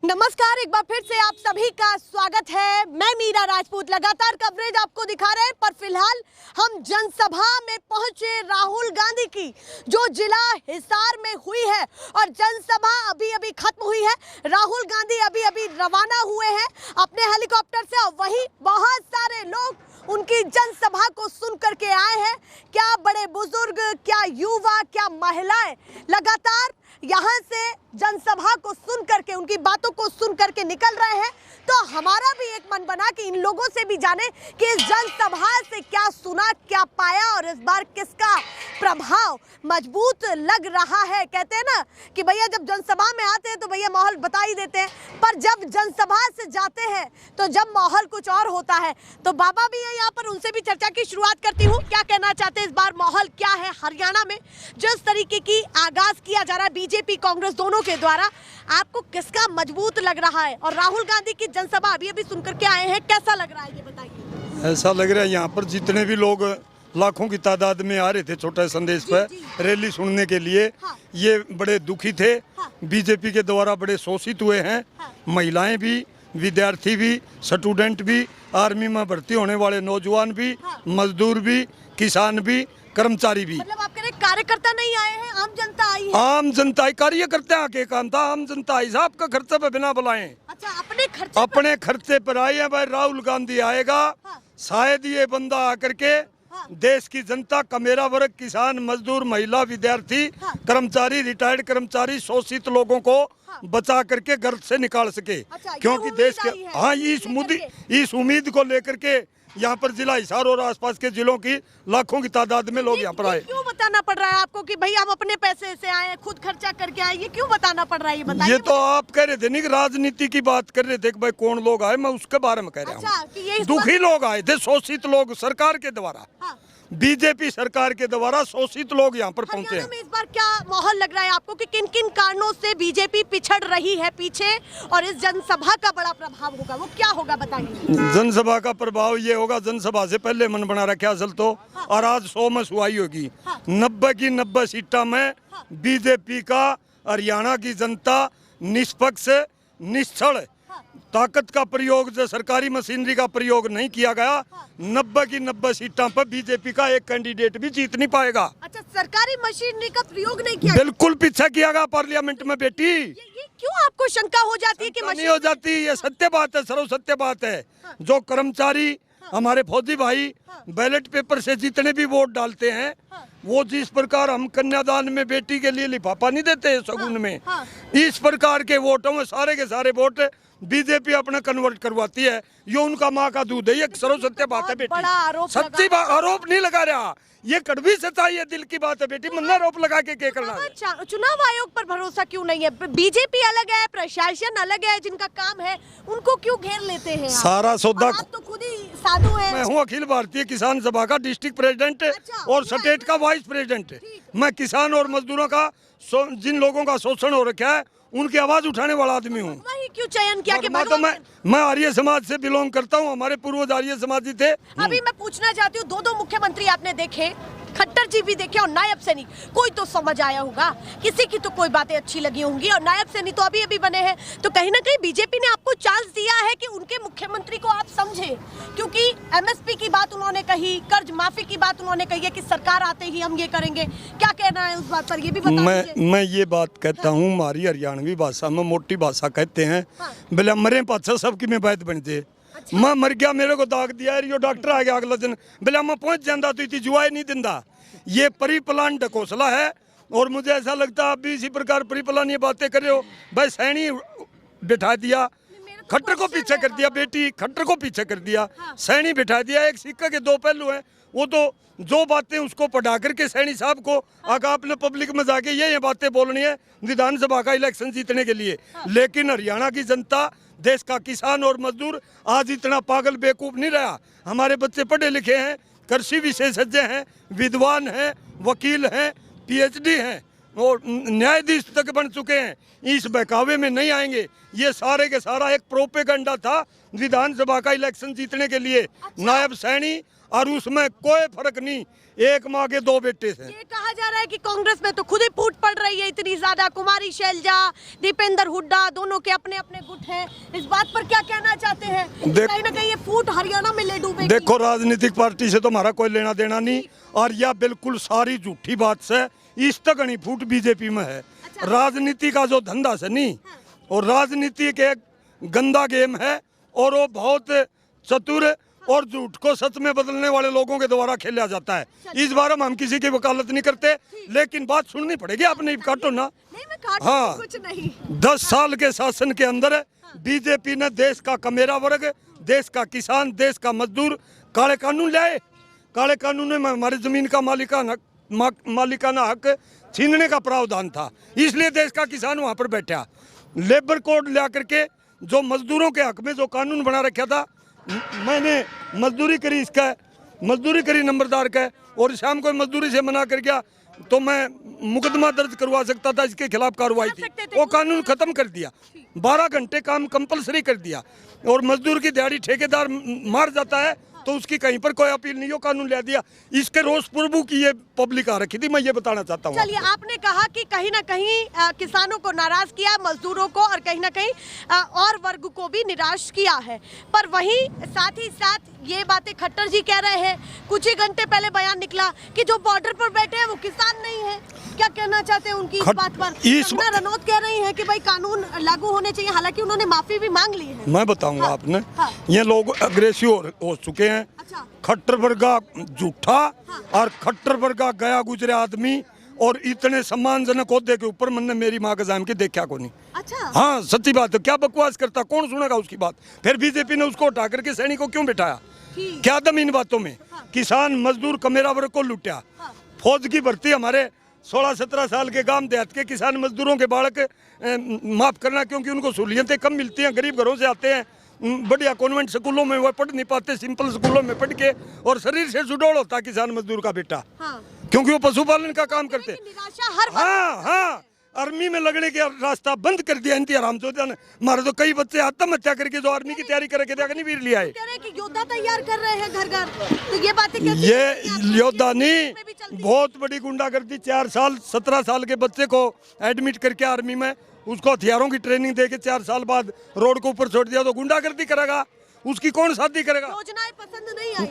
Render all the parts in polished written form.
नमस्कार, एक बार फिर से आप सभी का स्वागत है। मैं मीरा राजपूत। लगातार कवरेज आपको दिखा रहे हैं, पर फिलहाल हम जनसभा में पहुंचे राहुल गांधी की, जो जिला हिसार में हुई है और जनसभा अभी अभी खत्म हुई है। राहुल गांधी अभी अभी रवाना हुए हैं अपने हेलीकॉप्टर से और वहीं बहुत सारे लोग उनकी जनसभा को सुन करके आए हैं। क्या बड़े बुजुर्ग, क्या युवा, क्या महिलाएं लगातार यहाँ से जनसभा को सुन करके, उनकी बातों को सुन करके निकल रहे हैं। तो हमारा भी एक मन बना कि इन लोगों से भी जाने कि इस जनसभा से क्या सुना, क्या पाया और इस बार किसका प्रभाव मजबूत लग रहा है। कहते हैं ना कि भैया जब जनसभा में आते हैं तो भैया माहौल बता ही देते हैं, पर जब जनसभा से जाते हैं तो जब माहौल कुछ और होता है। तो बाबा भी है यहाँ पर, उनसे भी चर्चा की शुरुआत करती हूँ। क्या कहना चाहते हैं, इस बार माहौल क्या है हरियाणा में जिस तरीके की आगाज किया जा रहा है बीजेपी कांग्रेस दोनों के द्वारा, आपको किसका मजबूत लग रहा है? और राहुल गांधी की जनसभा अभी अभी सुनकर के आए हैं, कैसा लग रहा है ये बताइए। ऐसा लग रहा है यहाँ पर जितने भी लोग लाखों की तादाद में आ रहे थे छोटा संदेश पर रैली सुनने के लिए, हाँ। ये बड़े दुखी थे। हाँ। बीजेपी के द्वारा बड़े शोषित हुए हैं। हाँ। महिलाएं भी, विद्यार्थी भी, स्टूडेंट भी, आर्मी में भर्ती होने वाले नौजवान भी, हाँ। मजदूर भी, किसान भी, कर्मचारी भी। मतलब आप कह रहे कार्यकर्ता नहीं आए हैं, आम जनता आई है। आम जनता, कार्यकर्ता आके काम था, आम जनता हिसाब का खर्चा पे बिना बुलाए अच्छा, अपने अपने खर्चे पर आई है। भाई राहुल गांधी आएगा, हाँ। शायद ये बंदा आकर के हाँ। देश की जनता का मेरा वर्ग, किसान, मजदूर, महिला, विद्यार्थी, हाँ। कर्मचारी, रिटायर्ड कर्मचारी, शोषित लोगों को हाँ। बचा करके गर्द से निकाल सके। अच्छा, ये क्योंकि उम्मीद देश के आई है, हाँ इस उम्मीद को लेकर के यहाँ पर जिला हिसार और आसपास के जिलों की लाखों की तादाद में लोग यहाँ पर आए। क्यों बताना पड़ रहा है आपको कि भाई हम अपने पैसे से आए, खुद खर्चा करके आए? ये क्यों बताना पड़ रहा है, ये बताइए। ये तो आप कह रहे थे नहीं, राजनीति की बात कर रहे थे कि भाई कौन लोग आए, मैं उसके बारे में कह रहा अच्छा, हूँ। कि ये दुखी लोग आए थे, शोषित लोग, सरकार के द्वारा, हाँ। बीजेपी सरकार के द्वारा शोषित लोग यहाँ पर पहुँचे हरियाणा हैं। में इस बार क्या माहौल लग रहा है आपको कि किन किन कारणों से बीजेपी पिछड़ रही है पीछे और इस जनसभा का बड़ा प्रभाव होगा, वो क्या होगा बताइए। जनसभा का प्रभाव ये होगा, जनसभा से पहले मन बना रखा असल तो, और आज 100 में सुहाई होगी। 90 की 90 सीटा में बीजेपी का हरियाणा की जनता निष्पक्ष, निश्चल, ताकत का प्रयोग, जो सरकारी मशीनरी का प्रयोग नहीं किया गया, 90 की 90 सीटों पर बीजेपी का एक कैंडिडेट भी जीत नहीं पाएगा। अच्छा, सरकारी मशीनरी का प्रयोग नहीं किया, बिल्कुल पीछे किया गया पार्लियामेंट में बेटी। ये क्यों आपको शंका हो जाती है कि नहीं हो जाती, ये सत्य बात है, सर्व सत्य बात है। जो कर्मचारी, हमारे फौजी भाई बैलेट पेपर से जितने भी वोट डालते हैं, वो जिस प्रकार हम कन्यादान में बेटी के लिए लिफाफा नहीं देते शगुन में, इस प्रकार के वोटों में सारे के सारे वोट बीजेपी अपना कन्वर्ट करवाती है। ये उनका माँ का दूध है, ये सर्व सत्य बात है बेटी। सच्ची बात, आरोप नहीं लगा रहा, ये कड़वी सच्चाई है, दिल की बात है बेटी। मन आरोप लगा के क्या करना है? चुनाव आयोग पर भरोसा क्यों नहीं है? बीजेपी अलग है, प्रशासन अलग है, जिनका काम है उनको क्यों घेर लेते हैं? सारा सौदा, आप तो खुद ही साधु हैं। मैं हूँ अखिल भारतीय किसान सभा का डिस्ट्रिक्ट प्रेसिडेंट और स्टेट का वाइस प्रेसिडेंट। मैं किसान और मजदूरों का, जिन लोगों का शोषण हो रखा है, उनकी आवाज उठाने वाला आदमी हूँ। वही क्यों चयन किया कि तो मैं आर्य समाज से बिलोंग करता हूँ, हमारे पूर्वज आर्य समाजी थे। अभी मैं पूछना चाहती हूँ, दो मुख्यमंत्री आपने देखे, खट्टर जी भी देखे और नायब सैनी, कोई तो समझ आया होगा, किसी की तो कोई बातें अच्छी लगी होंगी, और नायब सैनी तो अभी अभी बने हैं। तो कहीं ना कहीं बीजेपी ने आपको चांस दिया है कि उनके मुख्यमंत्री को आप समझे, क्योंकि एमएसपी की बात उन्होंने कही, कर्ज माफी की बात उन्होंने कही है कि सरकार आते ही हम ये करेंगे। क्या कहना है उस बात पर, ये भी बता दीजिए। मैं ये बात कहता हूँ, हमारी हरियाणवी भाषा में मोटी भाषा कहते हैं, बोले मरे पाछा सबकी में बात बन जाए। मैं मर गया, मेरे को दाग दिया, यो डॉक्टर आ गया अगला दिन, बोला मैं पहुंच जाता तो इतनी जुआई नहीं दिंदा। ये परी प्लान ढकोसला है, और मुझे ऐसा लगता है आप भी इसी प्रकार परी प्लान ये बातें कर रहे हो। भाई सैनी बिठा दिया, खट्टर को पीछे कर दिया बेटी, खट्टर को पीछे कर दिया, सैनी बिठा दिया। एक सिक्का के दो पहलू हैं। वो तो जो बातें उसको पढ़ा करके सैनी साहब को आगे आपने पब्लिक में जाके ये बातें बोलनी है विधानसभा का इलेक्शन जीतने के लिए। लेकिन हरियाणा की जनता, देश का किसान और मजदूर आज इतना पागल बेवकूफ नहीं रहा। हमारे बच्चे पढ़े लिखे हैं, कृषि विशेषज्ञ हैं, विद्वान हैं, वकील हैं, पीएचडी हैं और न्यायाधीश तक बन चुके हैं। इस बहकावे में नहीं आएंगे। ये सारे के सारा एक प्रोपेगेंडा था विधानसभा का इलेक्शन जीतने के लिए। नायब सैनी और उसमें कोई फर्क नहीं, एक माँ के दो बेटे से। ये कहा जा रहा है कि कांग्रेस में तो खुद ही फूट पड़ रही है इतनी ज्यादा, कुमारी शैलजा, दीपेंद्र हुड्डा, दोनों के अपने अपने गुट हैं। इस बात पर क्या कहना चाहते हैं? कहीं ना कहीं ये फूट हरियाणा में ले डूबेगी। देखो, राजनीतिक पार्टी से तो हमारा कोई लेना देना नहीं, और यह बिल्कुल सारी झूठी बात से इस तक नहीं फूट बीजेपी में है। राजनीति का जो धंधा से नहीं, और राजनीति के एक गंदा गेम है, और वो बहुत चतुर और झूठ को सच में बदलने वाले लोगों के द्वारा खेला जाता है। इस बारे में हम किसी की वकालत नहीं करते, लेकिन बात सुननी पड़ेगी, आपने काटो ना। नहीं, मैं काटूं, हाँ, कुछ नहीं। 10 साल के शासन के अंदर बीजेपी ने देश का कमेरा वर्ग, देश का किसान, देश का मजदूर काले कानून लाए। काले कानून में हमारी जमीन का मालिकाना हक छीनने का प्रावधान था, इसलिए देश का किसान वहां पर बैठा। लेबर कोड ला करके जो मजदूरों के हक में जो कानून बना रखा था, मैंने मजदूरी करी, इसका मजदूरी करी नंबरदार का, और शाम को मजदूरी से मना कर गया तो मैं मुकदमा दर्ज करवा सकता था, इसके खिलाफ कार्रवाई थी। वो कानून खत्म कर दिया, 12 घंटे काम कंपलसरी कर दिया, और मजदूर की दिहाड़ी ठेकेदार मार जाता है तो उसकी कहीं पर कोई अपील नहीं, हो कानून ले दिया। इसके रोष प्रभु की ये पब्लिक आ रखी थी, मैं ये बताना चाहता हूँ। चलिए, आपने कहा कि कहीं ना कहीं किसानों को नाराज किया, मजदूरों को, और कहीं ना कहीं और वर्ग को भी निराश किया है, पर वहीं साथ ही साथ ये बातें खट्टर जी कह रहे हैं। कुछ ही घंटे पहले बयान निकला कि जो बॉर्डर पर बैठे हैं वो किसान नहीं है। क्या कहना चाहते हैं उनकी इस बात पर? कंगना रनौत कह रही हैं कि भाई कानून लागू होने चाहिए, हालांकि उन्होंने माफी भी मांग ली है। मैं बताऊंगा आपने, ये लोग अग्रेसिव हो चुके हैं। अच्छा। खट्टर वर्गा झूठा, और खट्टर वर्गा गया गुजरे आदमी, और इतने सम्मानजनक होद्दे के ऊपर मैंने मेरी माँ का जाम के देखा को नहीं। अच्छा। हाँ, सच्ची बात है। क्या बकवास करता, कौन सुनेगा उसकी बात? फिर बीजेपी ने उसको उठा करके सैनिक को क्यों बिठाया? क्या दम इन बातों में? किसान मजदूर कमेरा वर्ग को लुटिया। फौज की भर्ती हमारे 16-17 साल के गांव देहात के किसान मजदूरों के बालक माफ करना, क्योंकि उनको सहूलियतें कम मिलती हैं, गरीब घरों से आते हैं, बढ़िया कॉन्वेंट स्कूलों में वो पढ़ नहीं पाते, सिंपल स्कूलों में पढ़ के, और शरीर से सुडौल होता किसान मजदूर का बेटा। हाँ। क्योंकि वो पशुपालन का काम करते। हाँ हाँ, आर्मी में लगने के रास्ता बंद कर दिया इंतजार रामचौधरी ने। मारे तो कई बच्चे आत्महत्या करके जो आर्मी की तैयारी करके अग्निवीर लिया है। योद्धा तैयार कर रहे हैं घर घर, तो ये बातें कैसी? ये योद्धा नहीं, बहुत बड़ी गुंडागर्दी। 4 साल 17 साल के बच्चे को एडमिट करके आर्मी में, उसको हथियारों की ट्रेनिंग दे के 4 साल बाद रोड को ऊपर छोड़ दिया, तो गुंडागर्दी करेगा? उसकी कौन शादी करेगा? योजनाएं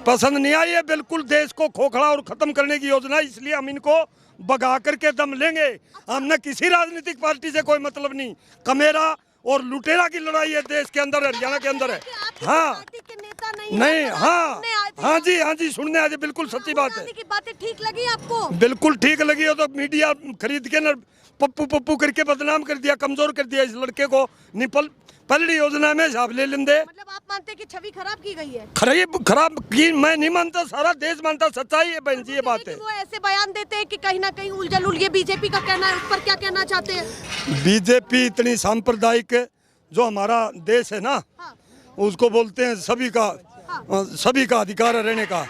पसंद नहीं आई है, बिल्कुल देश को खोखला और खत्म करने की योजना, इसलिए हम इनको भगा करके दम लेंगे। हमने किसी राजनीतिक पार्टी से कोई मतलब नहीं। कमेरा और लुटेरा की लड़ाई है देश के अंदर, हरियाणा के अंदर है। हाँ नहीं, हाँ जी, सुनने आज बिल्कुल सच्ची बात है। बातें ठीक लगी आपको? बिल्कुल ठीक लगी हो तो मीडिया खरीद के न पप्पू करके बदनाम कर दिया, कमजोर कर दिया इस लड़के को। निपल पलड़ी योजना में हिसाब ले लेंदे। मतलब आप मानते हैं कि छवि खराब की गई है? खराब की मैं नहीं मानता, सारा देश मानता, सच्चाई है बहन जी, ये बात है। वो ऐसे बयान देते हैं कि कहीं ना कहीं उलझल, ये बीजेपी का कहना है, उस पर क्या कहना चाहते हैं? बीजेपी इतनी सांप्रदायिक जो हमारा देश है ना, उसको बोलते हैं सभी का अधिकार रहने का,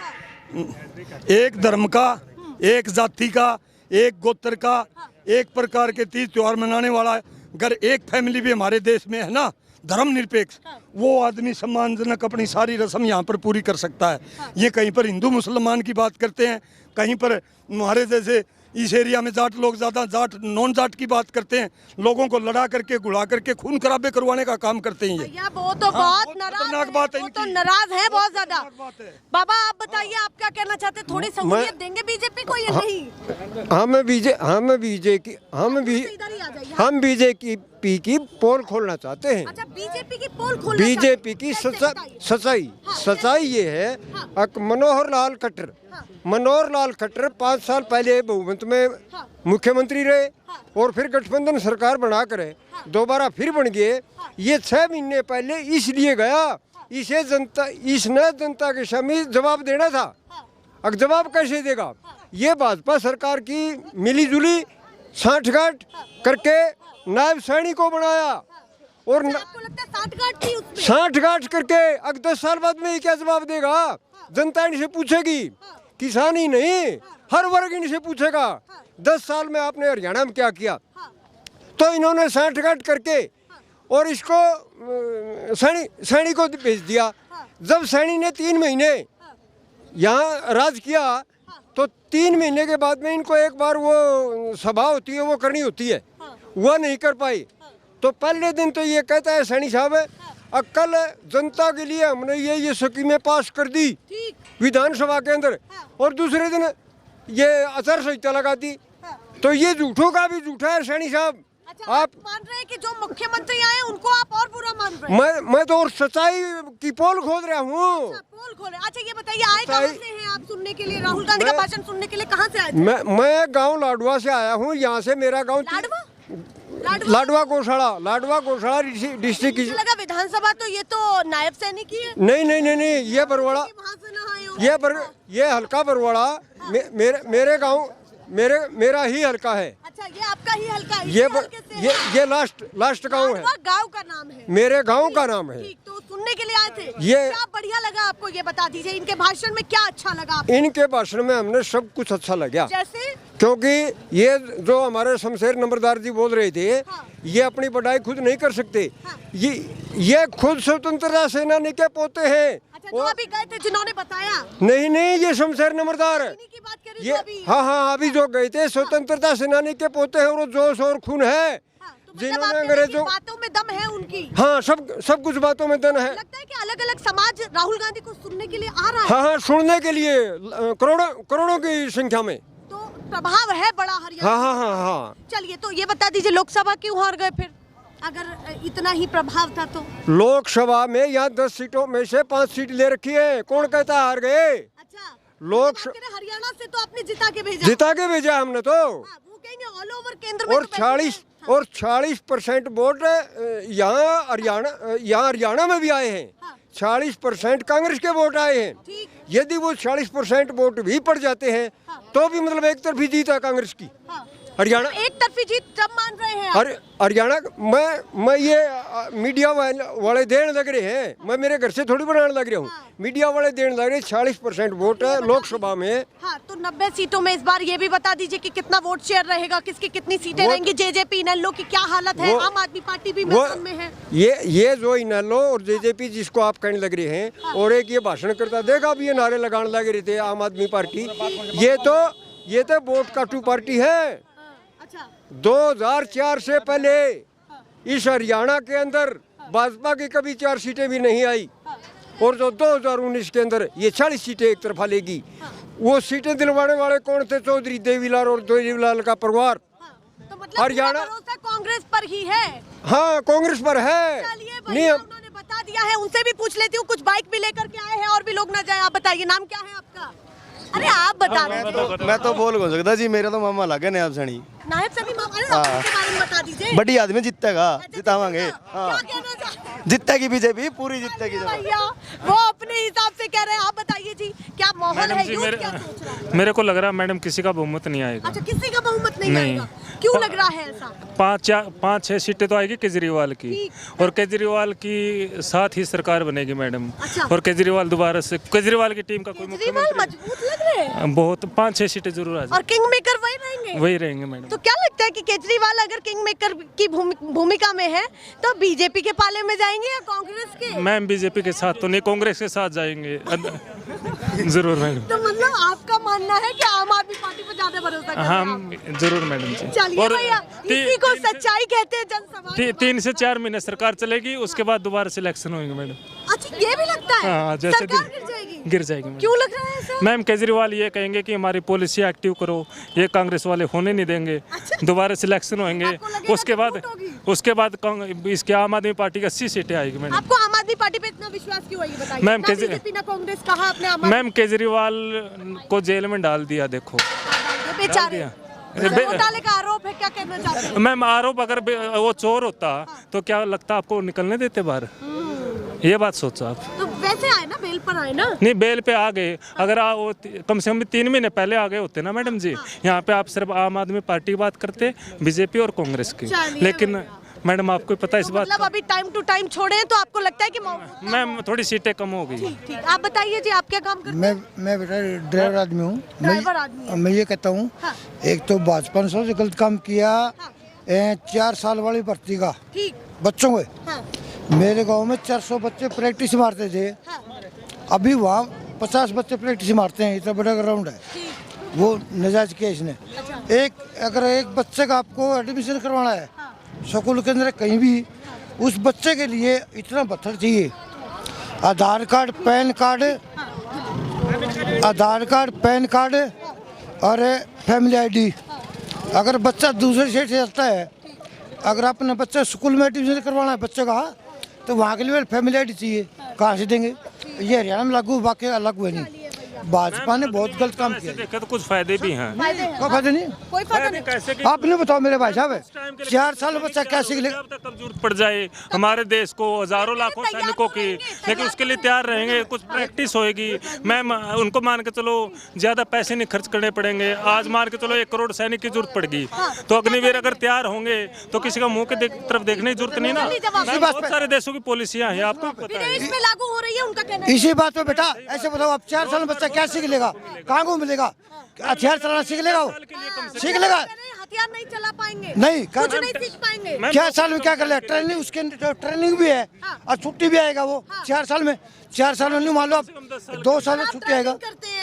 एक धर्म का, एक जाति का, एक गोत्र का, एक प्रकार के तीज त्योहार मनाने वाला, अगर एक फैमिली भी हमारे देश में है ना, धर्मनिरपेक्ष, वो आदमी सम्मानजनक अपनी सारी रस्म यहाँ पर पूरी कर सकता है। ये कहीं पर हिंदू मुसलमान की बात करते हैं, कहीं पर हमारे जैसे इस एरिया में जाट लोग ज़्यादा जाट नॉन जाट की बात करते हैं, लोगों को लड़ा करके घुला करके खून खराबे करवाने का काम करते हैं। ये वो तो बहुत खतरनाक बात है, वो तो नाराज है बहुत ज्यादा। बाबा आप बताइए, आप क्या कहना चाहते हैं? थोड़ी सहूलियत देंगे बीजेपी को या नहीं? हम बीजेपी की पोल खोलना चाहते हैं। अच्छा, बीजेपी की पोल खोलना? बीजेपी की सच्चाई ये है, मनोहर लाल खट्टर 5 साल पहले बहुमत में मुख्यमंत्री रहे, और फिर गठबंधन सरकार बनाकर दोबारा फिर बन गए। ये 6 महीने पहले इसलिए गया, इसने जनता के सामने जवाब देना था। अब जवाब कैसे देगा? ये भाजपा सरकार की मिली जुली साठगांठ करके नायब सैनिक को बनाया, और साठगांठ करके अब 10 साल बाद में क्या जवाब देगा? जनता इनसे पूछेगी, किसान ही नहीं हर वर्ग इनसे पूछेगा 10 साल में आपने हरियाणा में क्या किया। तो इन्होंने साठगांठ करके और इसको सैनी को भेज दिया। जब सैनी ने 3 महीने यहाँ राज किया तो 3 महीने के बाद में इनको एक बार वो सभा होती है वो करनी होती है, वह नहीं कर पाई। तो पहले दिन तो ये कहता है सैनी साहब कल जनता के लिए हमने ये स्कीमें पास कर दी विधानसभा के अंदर, और दूसरे दिन ये आचार संहिता लगा दी। तो ये झूठों का भी झूठा है सैनी साहब। अच्छा, आप मान रहे हैं कि जो मुख्यमंत्री आए उनको आप और बुरा मान रहे हैं? मैं तो और सच्चाई की पोल खोद रहा हूँ। पोल खोले। अच्छा ये बताइए, आए कहाँ से हैं आप सुनने के लिए, राहुल गांधी का भाषण सुनने के लिए कहाँ से आए थे? मैं गांव लाडवा से आया हूँ। यहाँ से मेरा गांव लाडवा गौशाला डिस्ट्रिक्ट। मुझे लगा विधानसभा तो ये तो नायब सैनिक ही है। नहीं, ये बरवाड़ा, ये हल्का बरवाड़ा मेरे गांव मेरा ही हल्का है। अच्छा, ये आपका ही हल्का है? ये लास्ट गांव है। गांव का नाम है? मेरे गांव का नाम है। ठीक, तो सुनने के लिए आए थे। ये क्या बढ़िया लगा आपको, ये बता दीजिए। इनके भाषण में क्या अच्छा लगा आपको? इनके भाषण में हमने सब कुछ अच्छा लगा। जैसे? क्योंकि ये जो हमारे शमशेर नंबरदार जी बोल रहे थे, ये अपनी बढ़ाई खुद नहीं कर सकते। ये खुद स्वतंत्रता सेनानी के पोते हैं। अच्छा, जो अभी गए थे जिन्होंने बताया? नहीं, ये शमशेर नंबरदार है। की बात कर रही ये हाँ, अभी जो गए थे स्वतंत्रता सेनानी के पोते हैं, और जोश और खून है। जिन्होंने अंग्रेजों बातों में दम है उनकी। हाँ, सब कुछ बातों में दम है। लगता है कि अलग अलग समाज राहुल गांधी को सुनने के लिए आ रहा है। हाँ, सुनने के लिए करोड़ों की संख्या में। तो प्रभाव है बड़ा हरियाणा। हाँ। चलिए, तो ये बता दीजिए, लोकसभा क्यों हार गए फिर, अगर इतना ही प्रभाव था तो? लोकसभा में यहाँ 10 सीटों में से 5 सीट ले रखी है। कौन कहता हार गए? अच्छा, हरियाणा से तो आपने जिता के भेजा हमने तो। वो कहेंगे ऑल ओवर केंद्र में। और 40% वोट यहाँ हरियाणा में भी आए हैं। 40% कांग्रेस के वोट आए हैं। यदि वो 40% वोट भी पड़ जाते हैं तो भी मतलब एक तरफी जीत है कांग्रेस की। हरियाणा एक तरफी जीत जब मान रहे हैं हरियाणा। मैं ये मीडिया वाले देने लग रहे हैं, मैं मेरे घर से थोड़ी बनाने लग रहा हूँ। मीडिया वाले देने लग रहे हैं। 40% वोट है लोकसभा में। हाँ, तो 90 सीटों में इस बार ये भी बता दीजिए कि कितना वोट शेयर रहेगा, किसकी कितनी सीटें रहेंगी? जेजेपी इनेलो की क्या हालत है? आम आदमी पार्टी भी मैदान में है। ये जो इनेलो और जेजेपी जिसको आप कहने लग रहे हैं, और एक ये भाषण करता देखा भी, ये नारे लगाने लग रहे थे आम आदमी पार्टी। ये तो वोट काटू पार्टी है। 2004 से पहले इस हरियाणा के अंदर भाजपा की कभी 4 सीटें भी नहीं आई, और जो 2019 के अंदर ये 40 सीटें एक तरफा लेगी। वो सीटें दिलवाने वाले कौन थे? चौधरी देवीलाल और देवीलाल का परिवार। तो मतलब हरियाणा कांग्रेस पर ही है? हाँ, कांग्रेस पर है। नहीं, उन्होंने बता दिया है, उनसे भी पूछ लेती हूँ। कुछ बाइक भी लेकर के आए हैं और भी लोग ना जाए। आप बताइए, नाम क्या है आपका? अरे आप बता रहे हैं। मैं तो बोल को सकता जी, मेरा तो मामा लगे नायब सैनी। नायब सैनी मामा, के बारे में बता दीजिए। बड़ी आदमी जीतेगा, जितावांगे। क्या कहना चाहते हैं? जीतेगी बीजेपी, पूरी जीतेगी। भैया वो अपने हिसाब से कह रहे हैं, आप बताइए जी क्या माहौल है? यूथ क्या सोच रहा है? मेरे को लग रहा है मैडम किसी का बहुमत नहीं आएगा। अच्छा, किसी का बहुमत नहीं आएगा? क्यों लग रहा है ऐसा? 5-6 सीटें तो आएगी केजरीवाल की, और केजरीवाल की साथ ही सरकार बनेगी मैडम। अच्छा। और केजरीवाल दोबारा से, केजरीवाल की टीम का कोई मुख्यमंत्री मजबूत लग रहे हैं बहुत। 5-6 सीटें जरूर आ और किंग मेकर वही रहेंगे मैडम। तो क्या लगता है कि केजरीवाल अगर किंग मेकर की भूमिका में है तो बीजेपी के पाले में जाएंगे या कांग्रेस के? मैम बीजेपी के साथ तो नहीं, कांग्रेस के साथ जाएंगे जरूर मैडम। तो मतलब आपका मानना है कि आम आदमी पार्टी पर ज्यादा भरोसा करते हैं? हाँ जरूर मैडम जी। चलिए भैया, इसी को सच्चाई कहते हैं जनसभा। 3 से 4 महीने सरकार चलेगी, उसके बाद दोबारा सिलेक्शन होंगे मैडम। अच्छा, ये भी लगता है? हाँ, जैसे सरकार गिर जाएगी मैम। क्यों लग रहा है ऐसा? मैम केजरीवाल ये कहेंगे कि हमारी पॉलिसी एक्टिव करो, ये कांग्रेस वाले होने नहीं देंगे। दोबारा सिलेक्शन होंगे, उसके बाद इसके आम आदमी पार्टी की 80 सीटें आएगी मैडम। आपको आम आदमी पार्टी पे इतना विश्वास क्यों है, ये बताइए? मैम बीजेपी ना कांग्रेस कहा आपने। मैम केजरीवाल को जेल में डाल दिया, देखो बेचारे। घोटाले का आरोप है, क्या कहना चाहते हैं? मैम आरोप, अगर वो चोर होता तो क्या लगता आपको निकलने देते बाहर? ये बात सोचो आप। तो वैसे आए ना, बेल पर आए ना? नहीं, बेल पे आ गए। अगर कम से कम 3 महीने पहले आ गए होते ना मैडम जी, यहाँ पे आप सिर्फ आम आदमी पार्टी की बात करते, बीजेपी और कांग्रेस की। लेकिन मैडम आपको पता है इस बात? मतलब अभी टाइम टू टाइम छोड़े तो आपको लगता है कि मैम थोड़ी सीटें कम हो गई। ठीक, आप बताइए जी, आप क्या काम करते हैं? मैं बेटा ड्राइवर आदमी हूँ। ड्राइवर आदमी। मैं ये कहता हूँ, एक तो भाजपा ने सबसे गलत काम किया, 4 साल वाली भर्ती का बच्चों को। मेरे गांव में 400 बच्चे प्रैक्टिस मारते थे। अभी वहाँ 50 बच्चे प्रैक्टिस मारते हैं, इतना बड़ा ग्राउंड है, वो नजायज किया इसने। अगर एक बच्चे का आपको एडमिशन करवाना है स्कूल के अंदर कहीं भी, उस बच्चे के लिए इतना पत्थर चाहिए, आधार कार्ड, पैन कार्ड और फैमिली आईडी। अगर बच्चा दूसरे स्टेट से आता है, अगर अपने बच्चे स्कूल में एडमिशन करवाना है बच्चे का, तो वहाँ के लिए फैमिली आईडी चाहिए, कहाँ से देंगे? ये हरियाणा में लागू, बाकी अलग हुए नहीं। भाजपा ने बहुत गलत काम किया। देखे तो कुछ फायदे भी हैं। कोई फायदा नहीं, कोई फायदा नहीं। आपने बताओ मेरे भाई साहब, 4 साल बच्चा कैसे जब तक कब जरूरत पड़ जाए हमारे देश को हजारों लाखों सैनिकों की, लेकिन उसके लिए तैयार रहेंगे, कुछ प्रैक्टिस होएगी। मैं उनको मान के चलो ज्यादा पैसे नहीं खर्च करने पड़ेंगे। आज मान के चलो 1 करोड़ सैनिक की जरूरत पड़ेगी, तो अग्निवीर अगर तैयार होंगे तो किसी का मुंह के तरफ देखने की जरूरत नहीं ना। बहुत सारे देशों की पॉलिसियां हैं, आपको पता है, विदेश में लागू हो रही है, उनका कहना है। इसी बात पे बेटा ऐसे बताओ, आप 4 साल में बच्चा क्या सीख लेगा? कहाँ को मिलेगा? हथियार चलाना सीख लेगा? वो सीख लेगा? हथियार नहीं चला पाएंगे, नहीं, कुछ नहीं सीख पाएंगे। क्या साल में क्या कर ले? ट्रेनिंग, उसके ट्रेनिंग भी है और छुट्टी भी आएगा वो 4 साल में। 4 साल में नहीं, मान लो आप 2 साल में छुट्टी आएगा।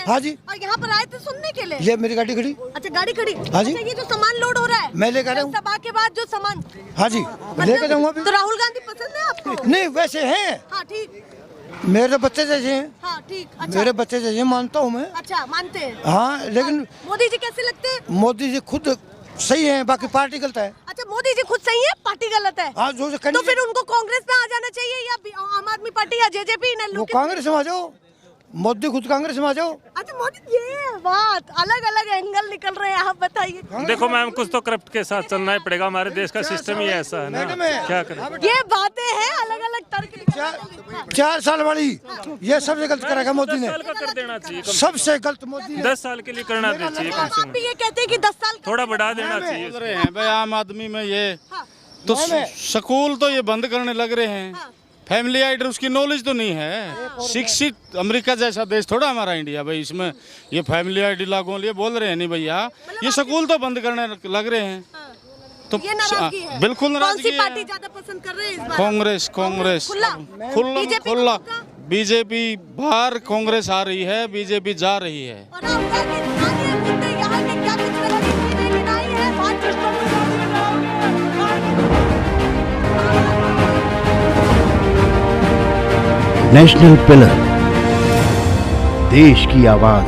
हाँ जी, और यहाँ पर आए थे सुनने के लिए। ये मेरी गाड़ी खड़ी। अच्छा, गाड़ी खड़ी। हाँ जी। अच्छा, ये जो सामान लोड हो रहा है, मैं लेकर आया हूँ। सभा के बाद जो सामान, हाँ जी, लेकर जाऊंगा अभी। तो राहुल गांधी पसंद है आपको? नहीं, वैसे हैं, हाँ ठीक, मेरे बच्चे जैसे हैं। हाँ ठीक। अच्छा, मेरे बच्चे जैसे मानता हूँ मैं। अच्छा मानते हैं। हाँ, लेकिन मोदी जी कैसे लगते हैं? मोदी जी खुद सही है, बाकी पार्टी गलत है। अच्छा, मोदी जी खुद सही है, पार्टी गलत है। हाँ, जो तो फिर उनको कांग्रेस में आ जाना चाहिए या आम आदमी पार्टी या जेजेपी? वो कांग्रेस में आ जाओ, मोदी खुद कांग्रेस में आ जाओ। अच्छा मोदी, ये बात अलग अलग एंगल निकल रहे हैं, आप बताइए। देखो मैम, कुछ तो करप्ट के साथ चलना ही पड़ेगा, हमारे देश का सिस्टम ही ऐसा है ना, क्या करें। ये बातें हैं, अलग अलग तर्क। 4 साल वाली, ये सबसे गलत करेगा मोदी ने, 10 साल का कर देना चाहिए, सबसे गलत मोदी ने। 10 साल के लिए करना चाहिए कम से आप कम, भी ये कहते हैं कि 10 साल थोड़ा बढ़ा देना चाहिए। बोल रहे हैं भाई आम आदमी में ये तो स्कूल तो ये बंद करने लग रहे हैं। फैमिली आइडर उसकी नॉलेज तो नहीं है। शिक्षित अमेरिका जैसा देश थोड़ा हमारा इंडिया भाई, इसमें ये फैमिली आइडी लागू ये बोल रहे हैं नहीं भैया, ये स्कूल तो बंद करने लग रहे हैं। तो ये नाराजगी है। बिल्कुल कौन नाराजगी सी पार्टी है। ज्यादा पसंद कर रहे हैं इस बार? कांग्रेस खुला बीजेपी बाहर, कांग्रेस आ रही है, बीजेपी जा रही है। और आपका भी स्थानीय मुद्दे यहाँ के क्या कुछ रवि ने गिनाई है, बात नेशनल पिलर, देश की आवाज।